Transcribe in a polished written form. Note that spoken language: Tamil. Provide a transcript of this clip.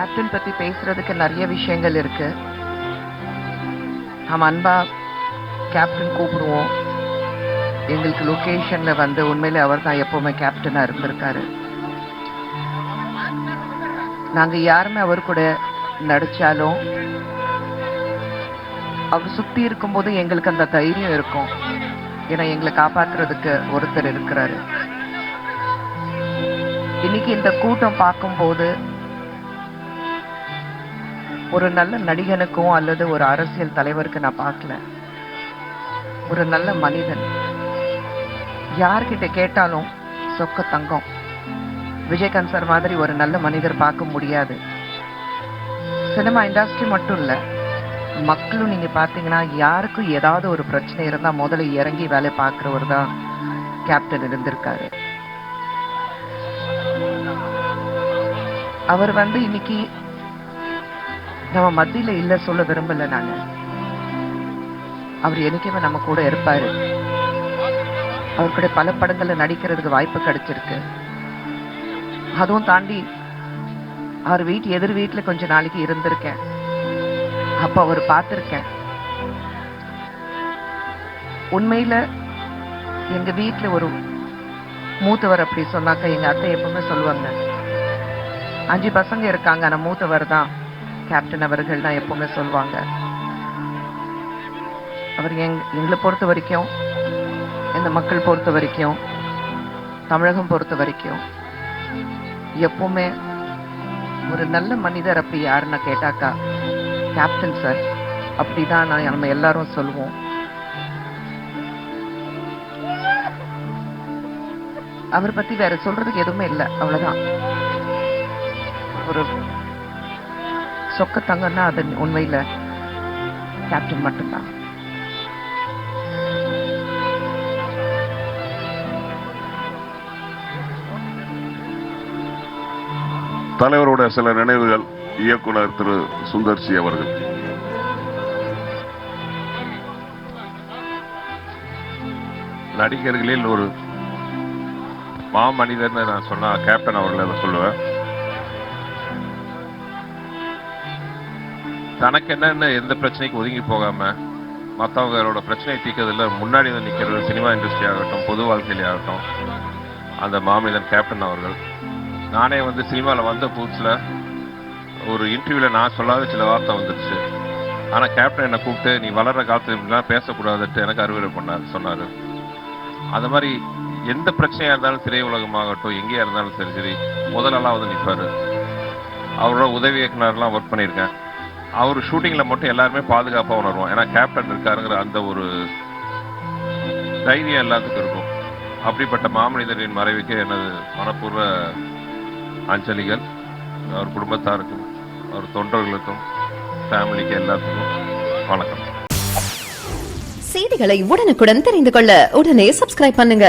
கேப்டன் பத்தி பேசுறதுக்கு நிறைய விஷயங்கள் இருக்கு. நம்ம அன்பா கேப்டன் கூப்பிடுவோம். எங்களுக்கு லொகேஷன்ல வந்து உண்மையிலே அவர் தான் எப்பவுமே கேப்டனா இருந்திருக்காரு. நாங்க யாருமே அவர் கூட நடிச்சாலும் அவர் சுத்தி இருக்கும்போது எங்களுக்கு அந்த தைரியம் இருக்கும். ஏன்னா எங்களை காப்பாத்துறதுக்கு ஒருத்தர் இருக்கிறாரு. இன்னைக்கு இந்த கூட்டம் பார்க்கும்போது ஒரு நல்ல நடிகனுக்கும் அல்லது ஒரு அரசியல் தலைவருக்கு நான் பார்க்கல. ஒரு நல்ல மனிதன். யார்கிட்ட கேட்டாலும் சொக்க தங்கம். விஜயகாந்த் சார் மாதிரி ஒரு நல்ல மனிதர் பார்க்க முடியாது. சினிமா இண்டஸ்ட்ரி மட்டும் இல்ல, மக்களும் நீங்க பாத்தீங்கன்னா யாருக்கும் ஏதாவது ஒரு பிரச்சனை இருந்தா முதல்ல இறங்கி வேலை பார்க்கிறவர் தான் கேப்டன் இருந்திருக்காரு. அவர் வந்து இன்னைக்கு நம்ம மத்தியில இல்ல சொல்ல விரும்பல. நாங்க அவர் என்னைக்குமே நம்ம கூட இருப்பாரு. அவர் கூட பல படங்கள்ல நடிக்கிறதுக்கு வாய்ப்பு கிடைச்சிருக்கு. அதுவும் தாண்டி அவர் எதிர் வீட்டுல கொஞ்ச நாளைக்கு இருந்திருக்கேன். அப்ப அவர் பார்த்திருக்கேன். உண்மையில எங்க வீட்டுல ஒரு மூத்தவர் அப்படி சொன்னாக்க எங்க அத்தை எப்பவுமே சொல்லுவாங்க, 5 பசங்க இருக்காங்க, ஆனா மூத்தவர் தான் கேப்டன் அவர்கள் தான் எப்பவுமே சொல்லுவாங்க. அவர் எங்களை பொறுத்த வரைக்கும், இந்த மக்கள் பொறுத்த வரைக்கும், தமிழகம் பொறுத்த வரைக்கும் எப்பவுமே ஒரு நல்ல மனிதர். அப்படி யாருன்னா கேட்டாக்கா கேப்டன் சார். அப்படிதான் நம்ம எல்லாரும் சொல்லுவோம். அவர் பத்தி வேற சொல்றதுக்கு எதுவுமே இல்லை. அவ்வளவுதான். ஒரு சொக்க தங்கன்னா அது உண்மையில கேப்டன் மட்டும்தான். தலைவரோட சில நினைவுகள். இயக்குனர் திரு சுந்தர்சி அவர்கள். நடிகர்களில் ஒரு மாமனிதர் நான் சொன்னா கேப்டன் அவர்களை சொல்லுவேன். தனக்கு என்னன்னு எந்த பிரச்சனைக்கு ஒதுங்கி போகாம மற்றவங்களோட பிரச்சனையை தீர்க்கறதுல முன்னாடி வந்து நிற்கிறது சினிமா இண்டஸ்ட்ரி ஆகட்டும், பொது வாழ்க்கையிலே ஆகட்டும், அந்த மாமனிதன் கேப்டன் அவர்கள். நானே வந்து சினிமாவில் வந்த புதுசில் ஒரு இன்டர்வியூவில் நான் சொல்லாத சில வார்த்தை வந்துடுச்சு. ஆனால் கேப்டன் என்னை கூப்பிட்டு நீ வளர்கிற காலத்தில் இப்படிலாம் பேசக்கூடாதுன்ட்டு எனக்கு அறிவுரை சொன்னார். அந்த மாதிரி எந்த பிரச்சனையாக இருந்தாலும் திரை உலகமாகட்டும், எங்கேயா இருந்தாலும் சரி சரி முதலெல்லாம் வந்து நிற்பார். அவரோட உதவி இயக்குனர்லாம் ஒர்க் பண்ணியிருக்கேன். அவர் ஷூட்டிங்கில் மட்டும் எல்லாருமே பாதுகாப்பாக உணர்வோம். ஏன்னா கேப்டன் இருக்காருங்கிற அந்த ஒரு தைரியம் எல்லாத்துக்கும் இருக்கும். அப்படிப்பட்ட மாமனிதரின் மறைவுக்கு எனது மனப்பூர்வ அஞ்சலிகள். அவர் குடும்பத்தாருக்கும், அவர் தொண்டர்களுக்கும், ஃபேமிலிக்கு எல்லாத்துக்கும் வணக்கம். செய்திகளை உடனுக்குடன் தெரிந்து கொள்ள உடனே சப்ஸ்கிரைப் பண்ணுங்க.